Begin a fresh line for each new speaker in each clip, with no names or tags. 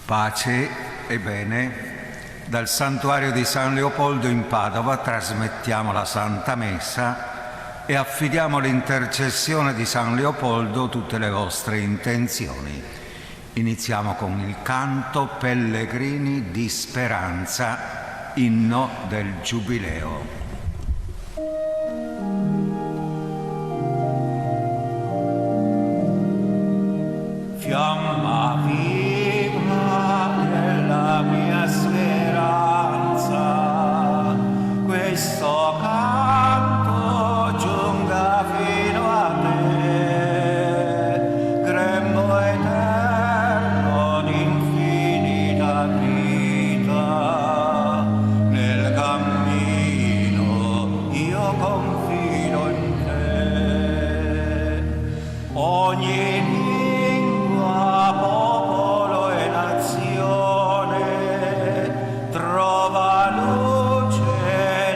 Pace e bene, dal santuario di San Leopoldo in Padova trasmettiamo la Santa Messa e affidiamo all'intercessione di San Leopoldo tutte le vostre intenzioni. Iniziamo con il canto Pellegrini di Speranza, inno del Giubileo. Fiamma viva della mia speranza, questo canto giunga fino a te, grembo eterno d'infinita vita, nel cammino io confido in te. Ogni popolo e nazione trova luce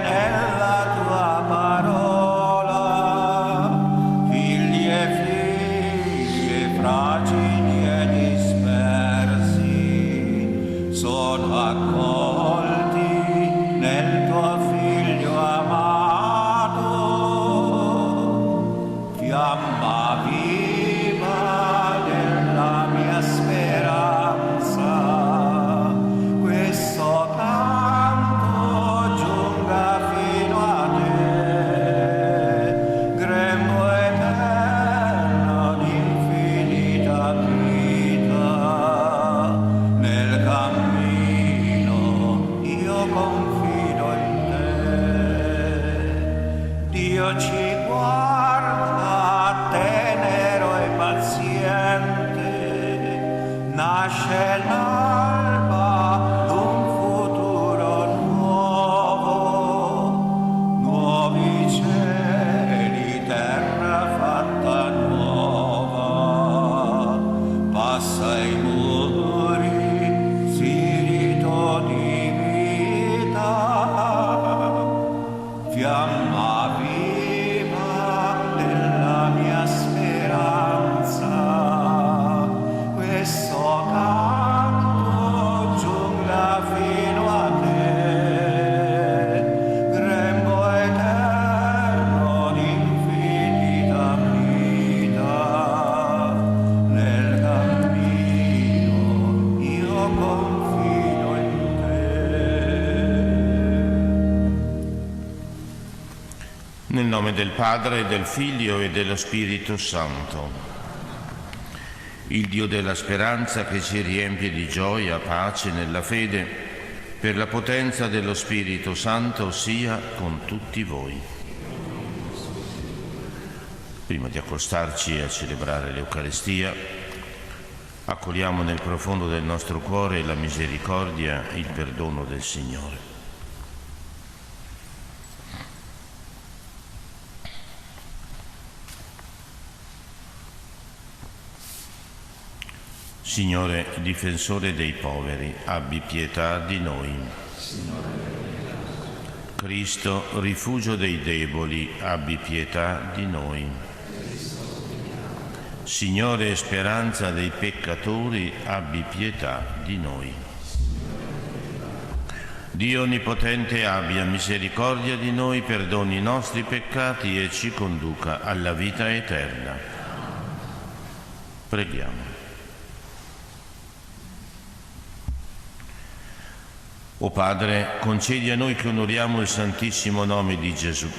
nella tua parola, figli e figlie fragili e dispersi sono accolti nel tuo figlio amato. Fiamma viva della mia speranza, questo canto giunga fino a te, grembo eterno d'infinita vita, nel cammino io confido in te. Dio ci guarda tenero e paziente, nasce l'alba d'un futuro nuovo, nuovi cieli, terra fatta nuova, passa i muri, spirito di vita, fiamma viva della mia speranza, questo canto giunga fino a te, grembo eterno d'infinita vita, nel cammino io confido in te.
Nel nome del Padre, del Figlio e dello Spirito Santo. Il Dio della speranza che ci riempie di gioia, pace nella fede, per la potenza dello Spirito Santo sia con tutti voi. Prima di accostarci a celebrare l'Eucaristia, accogliamo nel profondo del nostro cuore la misericordia, il perdono del Signore. Signore, difensore dei poveri, abbi pietà di noi. Cristo, rifugio dei deboli, abbi pietà di noi. Signore, speranza dei peccatori, abbi pietà di noi. Dio Onnipotente abbia misericordia di noi, perdoni i nostri peccati e ci conduca alla vita eterna. Preghiamo. O Padre, concedi a noi che onoriamo il Santissimo nome di Gesù,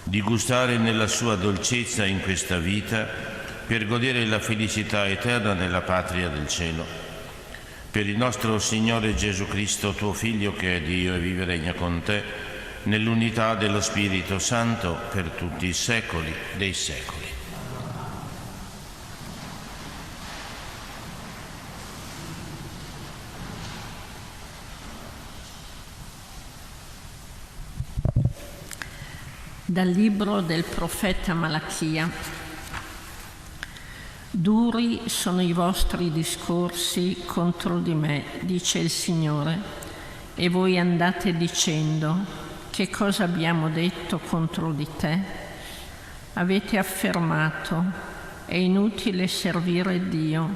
di gustare nella sua dolcezza in questa vita per godere la felicità eterna nella patria del cielo. Per il nostro Signore Gesù Cristo, tuo Figlio, che è Dio e vive e regna con te, nell'unità dello Spirito Santo per tutti i secoli dei secoli.
Dal libro del profeta Malachia. Duri sono i vostri discorsi contro di me, dice il Signore, e voi andate dicendo: che cosa abbiamo detto contro di te? Avete affermato: è inutile servire Dio,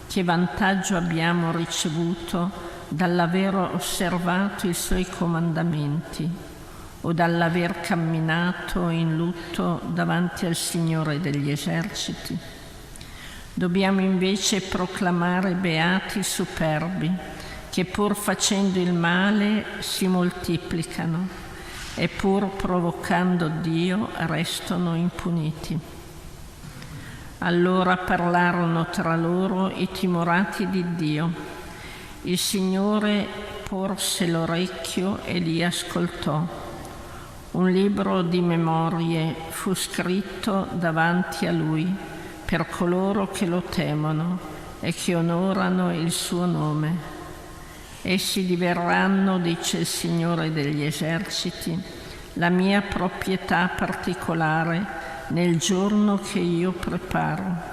che vantaggio abbiamo ricevuto dall'aver osservato i suoi comandamenti o dall'aver camminato in lutto davanti al Signore degli eserciti? Dobbiamo invece proclamare beati i superbi, che pur facendo il male si moltiplicano e pur provocando Dio restano impuniti. Allora parlarono tra loro i timorati di Dio. Il Signore porse l'orecchio e li ascoltò. Un libro di memorie fu scritto davanti a Lui per coloro che lo temono e che onorano il suo nome. Essi diverranno, dice il Signore degli eserciti, la mia proprietà particolare nel giorno che io preparo.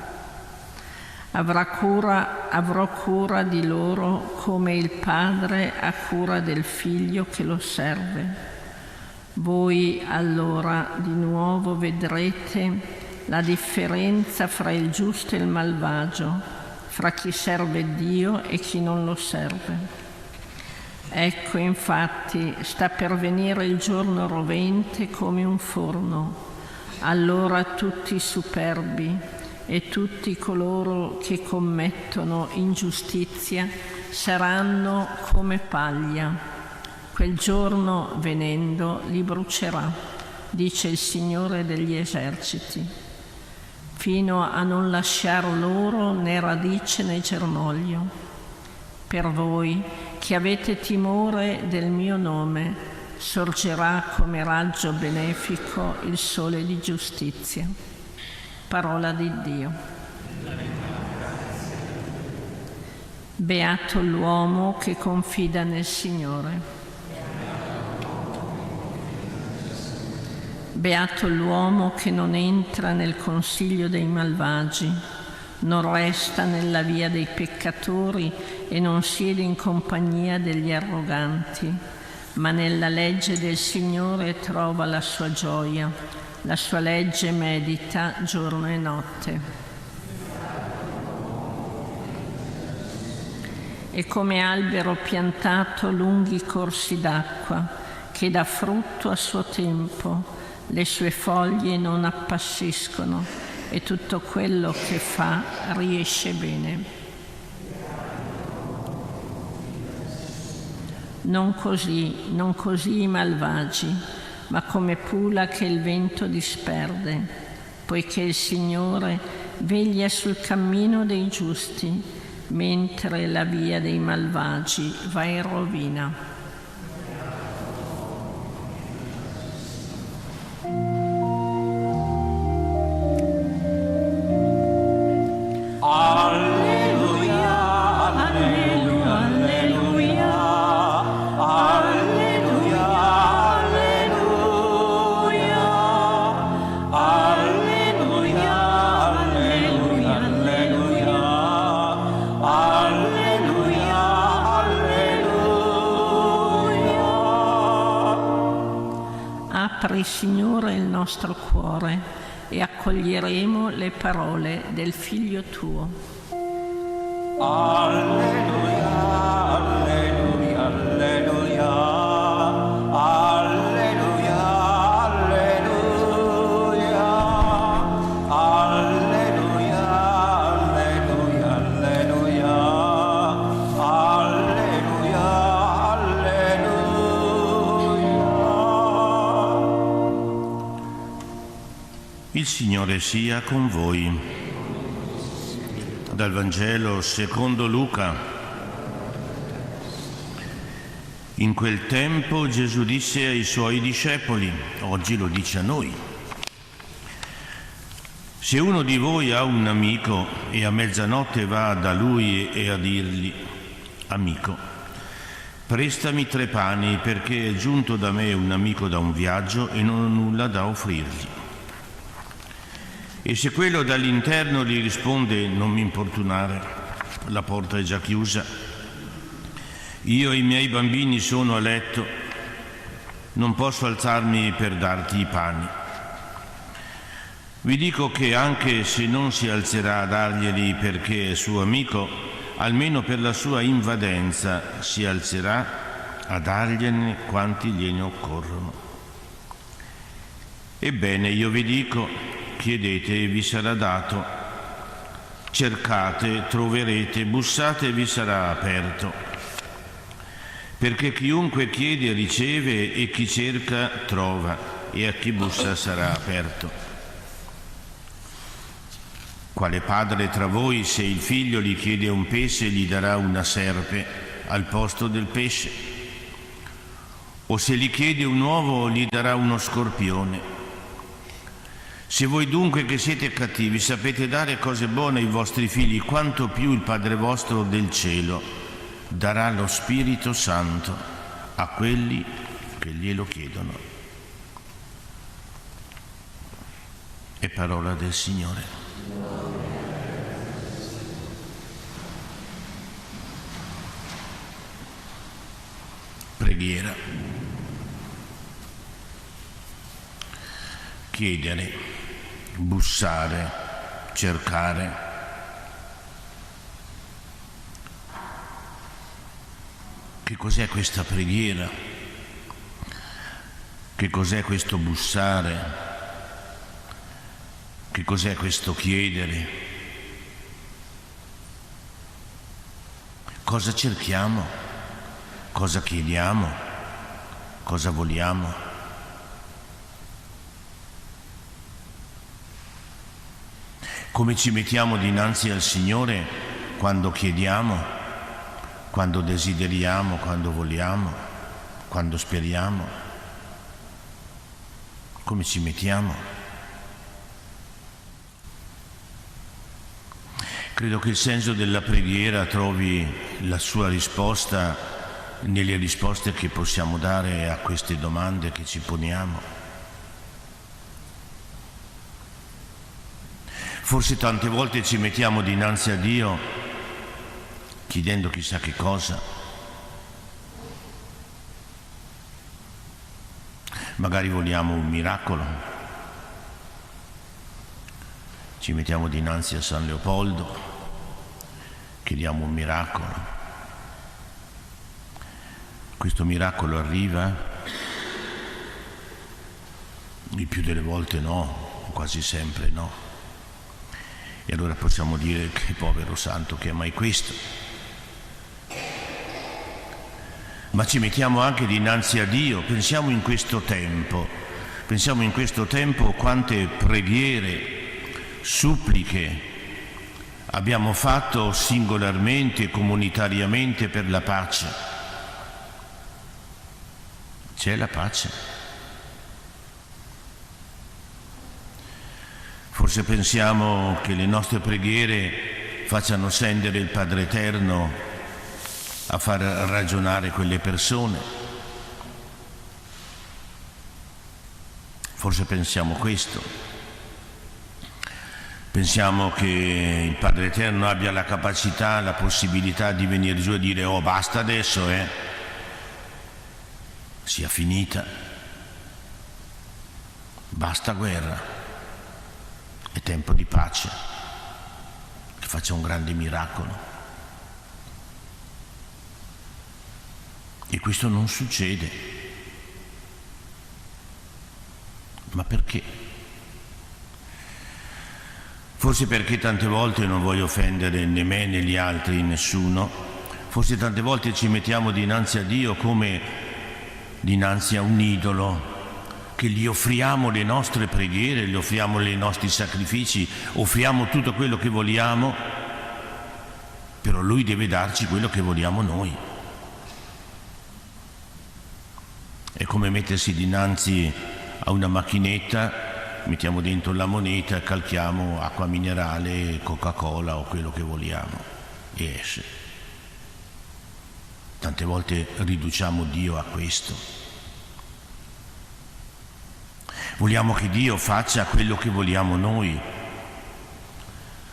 Avrò cura di loro come il padre ha cura del figlio che lo serve. Voi allora di nuovo vedrete la differenza fra il giusto e il malvagio, fra chi serve Dio e chi non lo serve. Ecco, infatti, sta per venire il giorno rovente come un forno. Allora tutti i superbi e tutti coloro che commettono ingiustizia saranno come paglia. Quel giorno, venendo, li brucerà, dice il Signore degli eserciti, fino a non lasciar loro né radice né germoglio. Per voi che avete timore del mio nome, sorgerà come raggio benefico il sole di giustizia. Parola di Dio. Beato l'uomo che confida nel Signore. Beato l'uomo che non entra nel consiglio dei malvagi, non resta nella via dei peccatori e non siede in compagnia degli arroganti, ma nella legge del Signore trova la sua gioia, la sua legge medita giorno e notte. È come albero piantato lungo i corsi d'acqua, che dà frutto a suo tempo, le sue foglie non appassiscono, e tutto quello che fa riesce bene. Non così i malvagi, ma come pula che il vento disperde, poiché il Signore veglia sul cammino dei giusti, mentre la via dei malvagi va in rovina. Apri, Signore, il nostro cuore e accoglieremo le parole del Figlio tuo.
Alleluia, alleluia, alleluia, alleluia, alleluia, alleluia, alleluia, alleluia, alleluia, alleluia.
Il Signore sia con voi. Dal Vangelo secondo Luca. In quel tempo Gesù disse ai suoi discepoli, oggi lo dice a noi: se uno di voi ha un amico e a mezzanotte va da lui e a dirgli: amico, prestami 3 pani perché è giunto da me un amico da un viaggio e non ho nulla da offrirgli. E se quello dall'interno gli risponde: non mi importunare, la porta è già chiusa, io e i miei bambini sono a letto, non posso alzarmi per darti i pani. Vi dico che anche se non si alzerà a darglieli perché è suo amico, almeno per la sua invadenza si alzerà a dargliene quanti gliene occorrono. Ebbene, io vi dico, chiedete e vi sarà dato, cercate, troverete, bussate e vi sarà aperto. Perché chiunque chiede riceve e chi cerca trova e a chi bussa sarà aperto. Quale padre tra voi, se il figlio gli chiede un pesce, gli darà una serpe al posto del pesce? O se gli chiede un uovo, gli darà uno scorpione? Se voi dunque che siete cattivi sapete dare cose buone ai vostri figli, quanto più il Padre vostro del cielo darà lo Spirito Santo a quelli che glielo chiedono. È parola del Signore. Preghiera. Chiedere, bussare, cercare. Che cos'è questa preghiera? Che cos'è questo bussare? Che cos'è questo chiedere? Cosa cerchiamo? Cosa chiediamo? Cosa vogliamo? Come ci mettiamo dinanzi al Signore quando chiediamo, quando desideriamo, quando vogliamo, quando speriamo? Come ci mettiamo? Credo che il senso della preghiera trovi la sua risposta nelle risposte che possiamo dare a queste domande che ci poniamo. Forse tante volte ci mettiamo dinanzi a Dio chiedendo chissà che cosa. Magari vogliamo un miracolo. Ci mettiamo dinanzi a San Leopoldo, chiediamo un miracolo. Questo miracolo arriva? Il più delle volte no, quasi sempre no. E allora possiamo dire che povero santo, che è mai questo? Ma ci mettiamo anche dinanzi a Dio, pensiamo in questo tempo quante preghiere, suppliche abbiamo fatto singolarmente, comunitariamente per la pace. C'è la pace? Forse pensiamo che le nostre preghiere facciano scendere il Padre Eterno a far ragionare quelle persone. Forse pensiamo questo. Pensiamo che il Padre Eterno abbia la capacità, la possibilità di venire giù e dire: oh, basta adesso, sia finita, basta guerra, è tempo di pace, che faccia un grande miracolo. E questo non succede. Ma perché? Forse perché tante volte, non voglio offendere né me né gli altri, nessuno, forse tante volte ci mettiamo dinanzi a Dio come dinanzi a un idolo, che gli offriamo le nostre preghiere, gli offriamo i nostri sacrifici, offriamo tutto quello che vogliamo, però Lui deve darci quello che vogliamo noi. È come mettersi dinanzi a una macchinetta, mettiamo dentro la moneta, calchiamo acqua minerale, Coca-Cola o quello che vogliamo e esce. Tante volte riduciamo Dio a questo. Vogliamo che Dio faccia quello che vogliamo noi,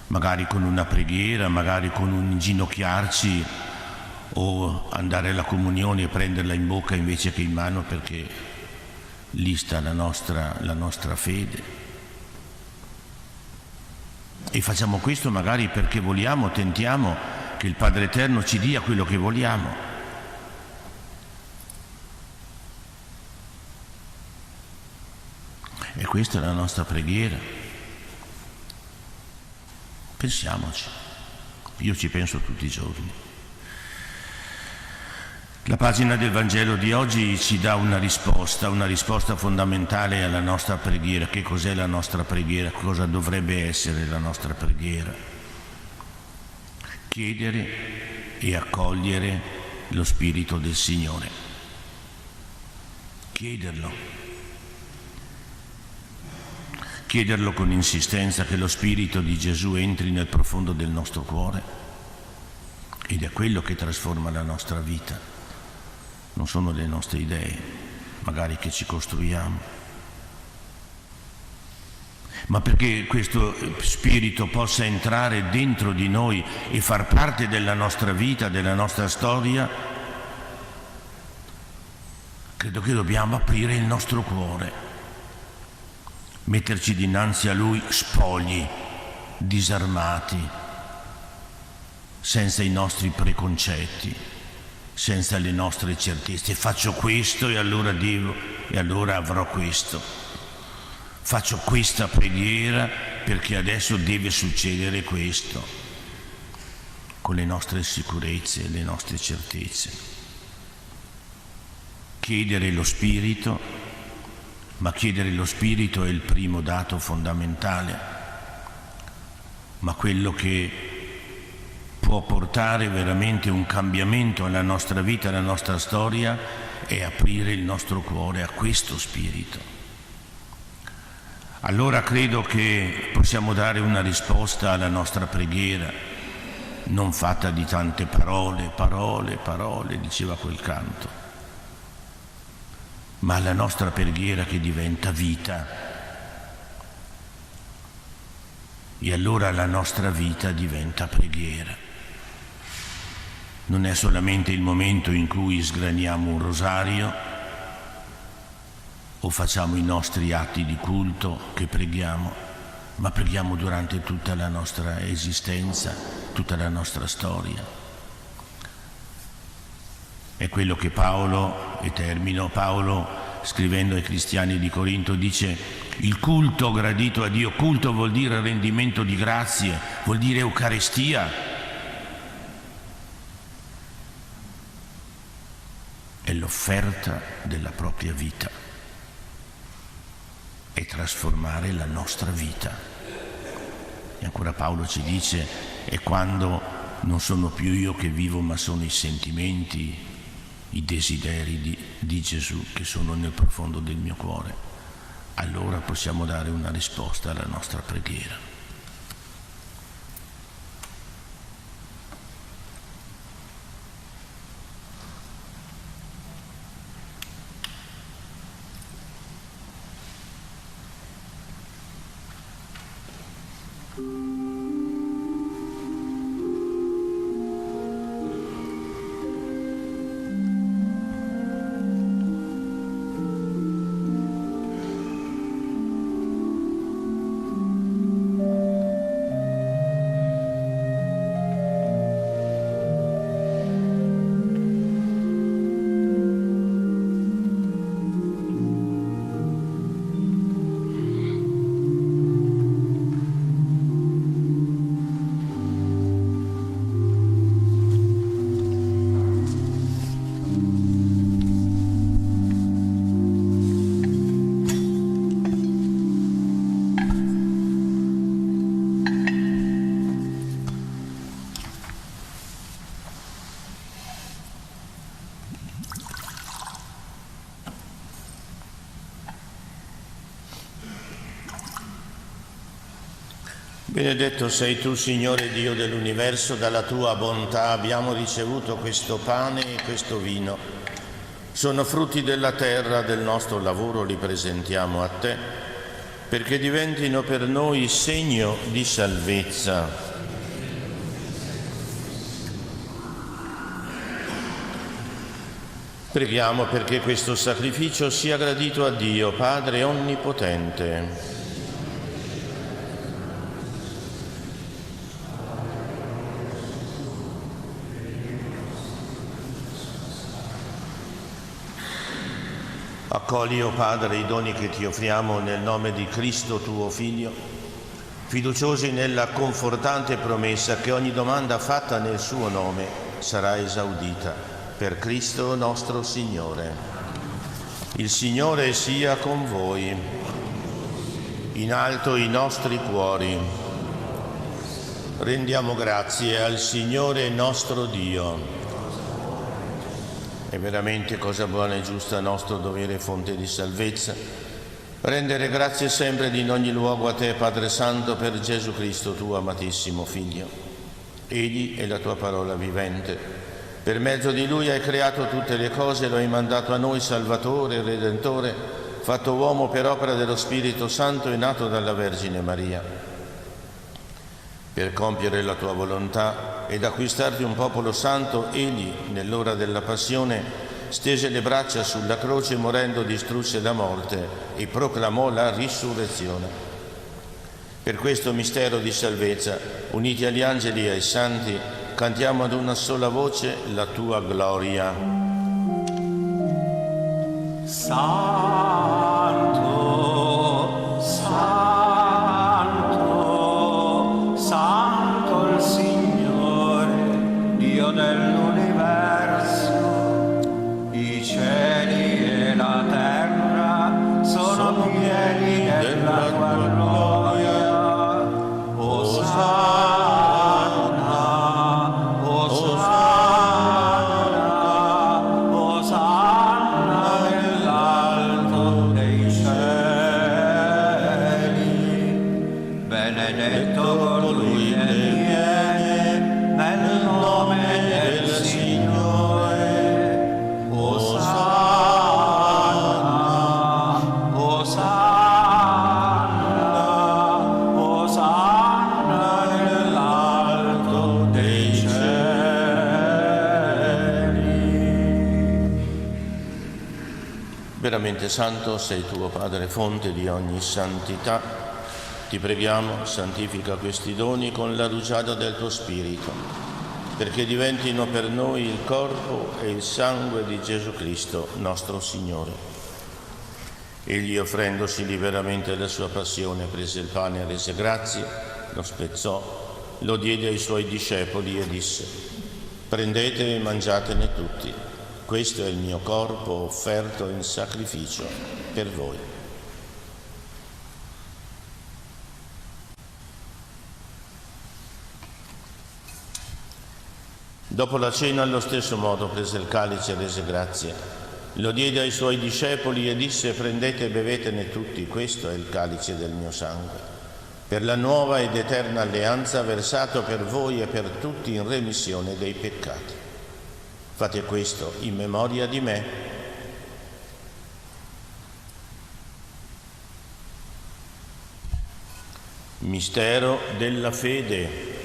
magari con una preghiera, magari con un inginocchiarci o andare alla comunione e prenderla in bocca invece che in mano, perché lì sta la nostra fede. E facciamo questo magari perché vogliamo, tentiamo che il Padre Eterno ci dia quello che vogliamo. E questa è la nostra preghiera. Pensiamoci. Io ci penso tutti i giorni. La pagina del Vangelo di oggi ci dà una risposta fondamentale alla nostra preghiera. Che cos'è la nostra preghiera? Cosa dovrebbe essere la nostra preghiera? Chiedere e accogliere lo Spirito del Signore. Chiederlo. Chiederlo con insistenza, che lo Spirito di Gesù entri nel profondo del nostro cuore, ed è quello che trasforma la nostra vita. Non sono le nostre idee, magari, che ci costruiamo, ma perché questo Spirito possa entrare dentro di noi e far parte della nostra vita, della nostra storia, credo che dobbiamo aprire il nostro cuore, metterci dinanzi a Lui spogli, disarmati, senza i nostri preconcetti, senza le nostre certezze. Faccio questo e allora devo, e allora avrò questo. Faccio questa preghiera perché adesso deve succedere questo, con le nostre sicurezze e le nostre certezze. Chiedere lo Spirito, ma chiedere lo Spirito è il primo dato fondamentale, ma quello che può portare veramente un cambiamento alla nostra vita, alla nostra storia, è aprire il nostro cuore a questo Spirito. Allora credo che possiamo dare una risposta alla nostra preghiera, non fatta di tante parole, diceva quel canto, ma alla nostra preghiera che diventa vita. E allora la nostra vita diventa preghiera. Non è solamente il momento in cui sgraniamo un rosario o facciamo i nostri atti di culto che preghiamo, ma preghiamo durante tutta la nostra esistenza, tutta la nostra storia. È quello che Paolo, e termino, Paolo scrivendo ai cristiani di Corinto dice: il culto gradito a Dio, culto vuol dire rendimento di grazie, vuol dire Eucaristia. È l'offerta della propria vita, è trasformare la nostra vita. E ancora Paolo ci dice: è quando non sono più io che vivo, ma sono i sentimenti, i desideri di Gesù che sono nel profondo del mio cuore. Allora possiamo dare una risposta alla nostra preghiera. Benedetto sei tu, Signore Dio dell'universo, dalla tua bontà abbiamo ricevuto questo pane e questo vino. Sono frutti della terra, del nostro lavoro, li presentiamo a te, perché diventino per noi segno di salvezza. Preghiamo perché questo sacrificio sia gradito a Dio, Padre Onnipotente. Accogli, o Padre, i doni che ti offriamo nel nome di Cristo tuo Figlio, fiduciosi nella confortante promessa che ogni domanda fatta nel suo nome sarà esaudita. Per Cristo nostro Signore. Il Signore sia con voi. In alto i nostri cuori. Rendiamo grazie al Signore nostro Dio. È veramente cosa buona e giusta, nostro dovere e fonte di salvezza, rendere grazie sempre ed in ogni luogo a te, Padre Santo, per Gesù Cristo, tuo amatissimo Figlio. Egli è la tua parola vivente. Per mezzo di Lui hai creato tutte le cose e lo hai mandato a noi, Salvatore e Redentore, fatto uomo per opera dello Spirito Santo e nato dalla Vergine Maria. Per compiere la tua volontà ed acquistarti un popolo santo, egli, nell'ora della passione, stese le braccia sulla croce, morendo distrusse la morte e proclamò la risurrezione. Per questo mistero di salvezza, uniti agli angeli e ai santi, cantiamo ad una sola voce la tua gloria.
Santo, Santo, Santo il Signore, Dio dell'universo. I cieli e la terra sono pieni della tua gloria. Osanna, Osanna, Osanna nell'alto dei cieli. Benedetto colui che viene nel nome del Signore. Osanna, Osanna, Osanna nell'alto dei cieli.
Veramente santo sei tu, Padre, fonte di ogni santità. Ti preghiamo, santifica questi doni con la rugiada del tuo Spirito, perché diventino per noi il corpo e il sangue di Gesù Cristo, nostro Signore. Egli, offrendosi liberamente alla sua passione, prese il pane e rese grazie, lo spezzò, lo diede ai suoi discepoli e disse: prendete e mangiatene tutti, questo è il mio corpo offerto in sacrificio per voi. Dopo la cena, allo stesso modo, prese il calice e rese grazie, lo diede ai suoi discepoli e disse: prendete e bevetene tutti, questo è il calice del mio sangue, per la nuova ed eterna alleanza, versato per voi e per tutti in remissione dei peccati. Fate questo in memoria di me. Mistero della fede.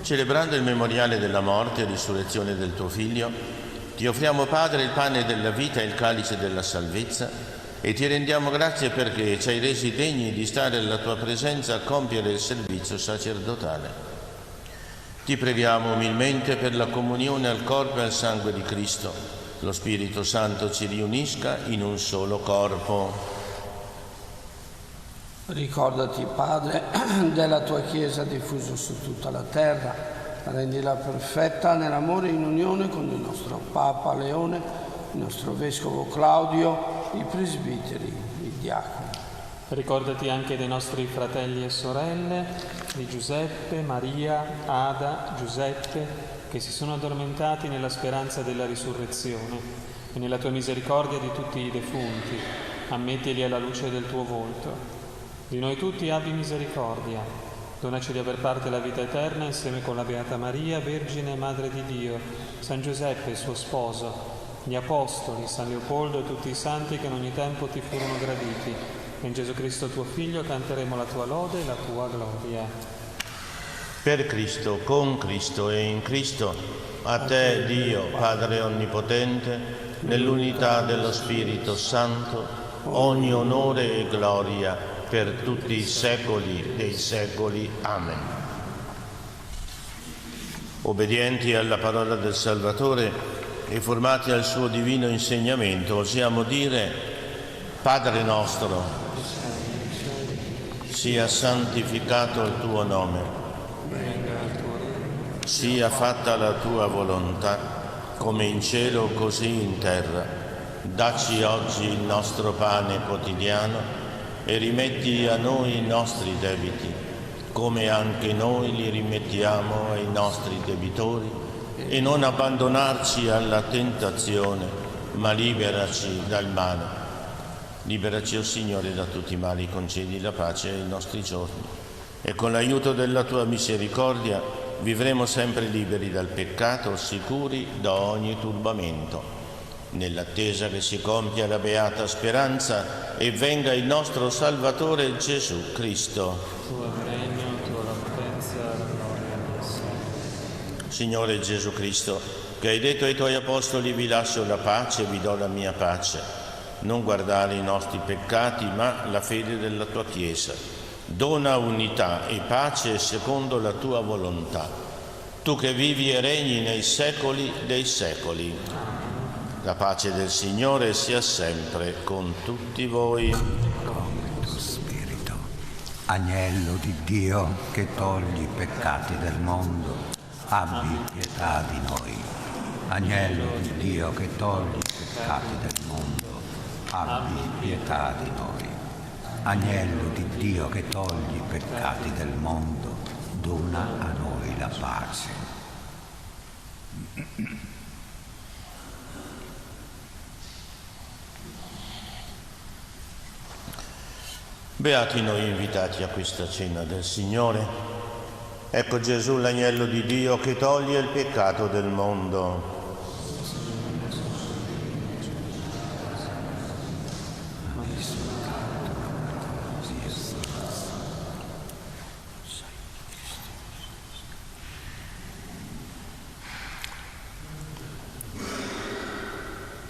Celebrando il memoriale della morte e risurrezione del tuo Figlio, ti offriamo, Padre, il pane della vita e il calice della salvezza, e ti rendiamo grazie perché ci hai resi degni di stare alla tua presenza a compiere il servizio sacerdotale. Ti preghiamo umilmente per la comunione al corpo e al sangue di Cristo. Lo Spirito Santo ci riunisca in un solo corpo.
Ricordati, Padre, della tua Chiesa diffusa su tutta la terra, rendila perfetta nell'amore in unione con il nostro Papa Leone, il nostro Vescovo Claudio, i presbiteri, i diaconi.
Ricordati anche dei nostri fratelli e sorelle, di Giuseppe, Maria, Ada, Giuseppe, che si sono addormentati nella speranza della risurrezione, e nella tua misericordia di tutti i defunti, ammettili alla luce del tuo volto. Di noi tutti abbi misericordia, donaci di aver parte la vita eterna insieme con la Beata Maria, Vergine e Madre di Dio, San Giuseppe, suo sposo, gli Apostoli, San Leopoldo e tutti i santi che in ogni tempo ti furono graditi. E in Gesù Cristo tuo Figlio canteremo la tua lode e la tua gloria.
Per Cristo, con Cristo e in Cristo, a te, Dio, Padre Onnipotente, nell'unità dello Spirito Santo, ogni onore e gloria per tutti i secoli dei secoli. Amen. Obbedienti alla parola del Salvatore e formati al suo divino insegnamento, osiamo dire: Padre nostro, sia santificato il tuo nome, sia fatta la tua volontà, come in cielo così in terra. Dacci oggi il nostro pane quotidiano e rimetti a noi i nostri debiti, come anche noi li rimettiamo ai nostri debitori, e non abbandonarci alla tentazione, ma liberaci dal male. Liberaci, o Signore, da tutti i mali, concedi la pace ai nostri giorni, e con l'aiuto della tua misericordia vivremo sempre liberi dal peccato, sicuri da ogni turbamento, nell'attesa che si compia la beata speranza e venga il nostro Salvatore Gesù Cristo.
Tuo regno, tua la potenza, la gloria per sempre.
Signore Gesù Cristo, che hai detto ai tuoi apostoli: vi lascio la pace, vi do la mia pace, non guardare i nostri peccati, ma la fede della tua Chiesa. Dona unità e pace secondo la tua volontà, tu che vivi e regni nei secoli dei secoli. La pace del Signore sia sempre con tutti voi.
Con il tuo spirito. Agnello di Dio che togli i peccati del mondo, abbi pietà di noi. Agnello di Dio che togli i peccati del mondo, abbi pietà di noi. Agnello di Dio che togli i peccati del mondo, dona a noi la pace.
Beati noi invitati a questa cena del Signore. Ecco Gesù, l'agnello di Dio che toglie il peccato del mondo.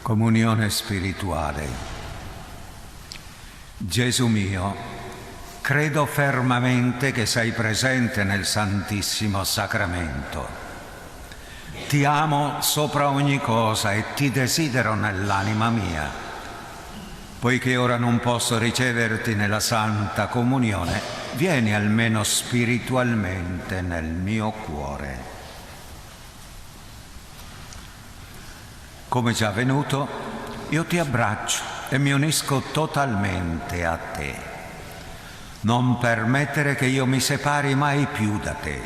Comunione spirituale. Gesù mio, credo fermamente che sei presente nel Santissimo Sacramento. Ti amo sopra ogni cosa e ti desidero nell'anima mia. Poiché ora non posso riceverti nella Santa Comunione, vieni almeno spiritualmente nel mio cuore. Come già venuto, io ti abbraccio e mi unisco totalmente a te. Non permettere che io mi separi mai più da te.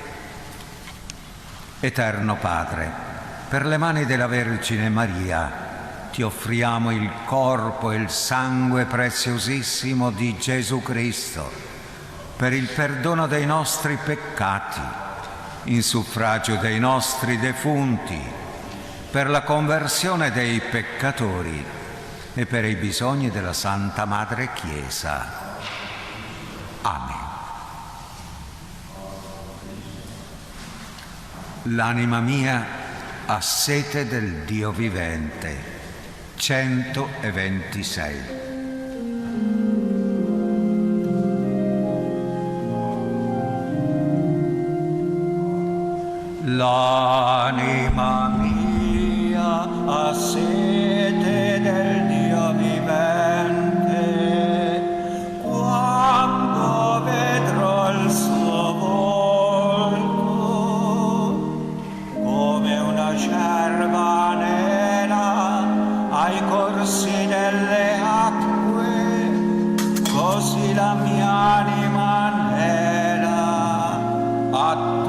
Eterno Padre, per le mani della Vergine Maria ti offriamo il corpo e il sangue preziosissimo di Gesù Cristo per il perdono dei nostri peccati, in suffragio dei nostri defunti, per la conversione dei peccatori e per i bisogni della Santa Madre Chiesa. Amen. L'anima mia ha sete del Dio vivente. 126. L'anima mia ha sete del Dio vivente, quando vedrò il suo volto, come una cerva nera ai corsi delle acque, così la mia anima nera a te.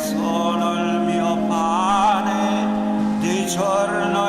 Sono il mio pane di giorno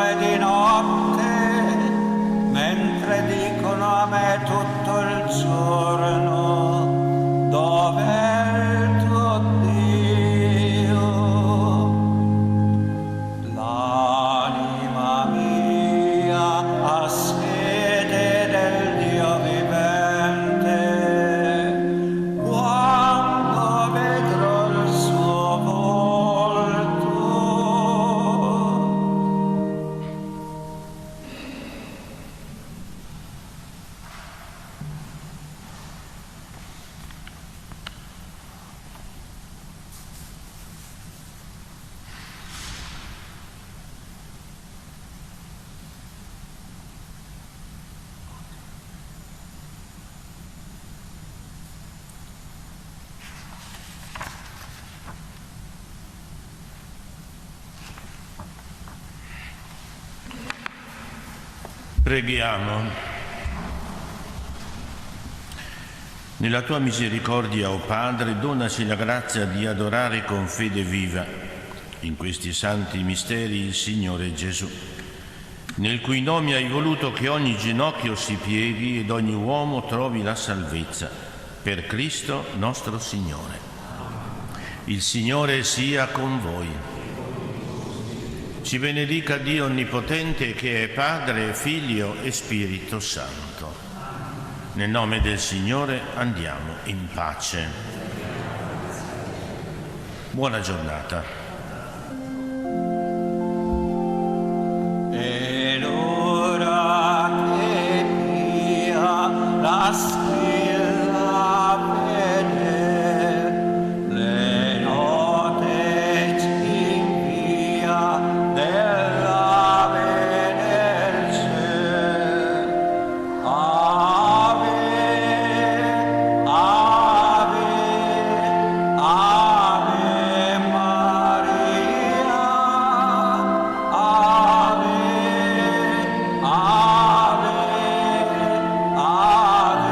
Preghiamo. Nella tua misericordia, o Padre, donaci la grazia di adorare con fede viva in questi santi misteri il Signore Gesù, nel cui nome hai voluto che ogni ginocchio si pieghi ed ogni uomo trovi la salvezza, per Cristo nostro Signore. Il Signore sia con voi. Ci benedica Dio Onnipotente, che è Padre, Figlio e Spirito Santo. Nel nome del Signore andiamo in pace. Buona giornata.
Ed ora che mia la stella vede, le note ci invia dell'ave nel ciel. Ave, ave, ave Maria, ave, ave, ave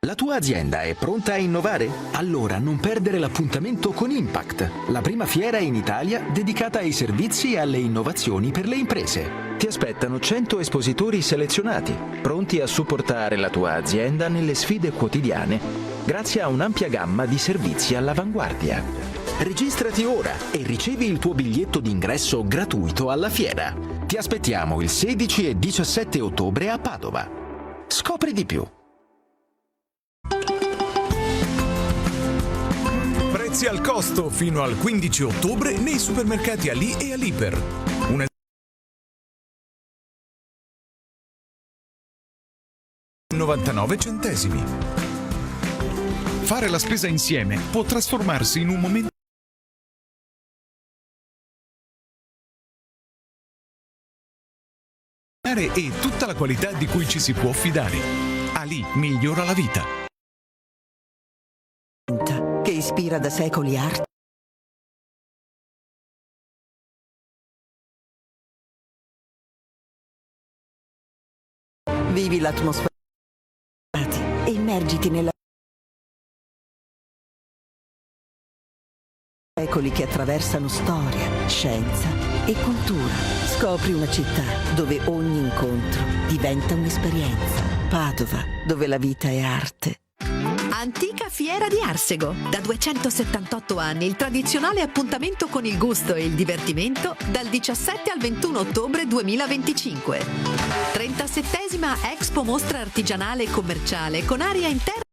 La tua azienda è pronta a innovare? Allora non perdere l'appuntamento con Impact, la prima fiera in Italia dedicata ai servizi e alle innovazioni per le imprese. Ti aspettano 100 espositori selezionati, pronti a supportare la tua azienda nelle sfide quotidiane, grazie a un'ampia gamma di servizi all'avanguardia. Registrati ora e ricevi il tuo biglietto d'ingresso gratuito alla fiera. Ti aspettiamo il 16 e 17 ottobre a Padova. Scopri di più.
Prezzi al costo fino al 15 ottobre nei supermercati Ali e Aliper. Una 99 centesimi. Fare la spesa insieme può trasformarsi in un momento e tutta la qualità di cui ci si può fidare. Ali migliora la vita.
Che ispira da secoli arte. Vivi l'atmosfera e immergiti nella secoli che attraversano storia, scienza e cultura. Scopri una città dove ogni incontro diventa un'esperienza. Padova, dove la vita è arte.
Antica Fiera di Arsego. Da 278 anni il tradizionale appuntamento con il gusto e il divertimento dal 17 al 21 ottobre 2025. 37esima Expo Mostra Artigianale e Commerciale con area interna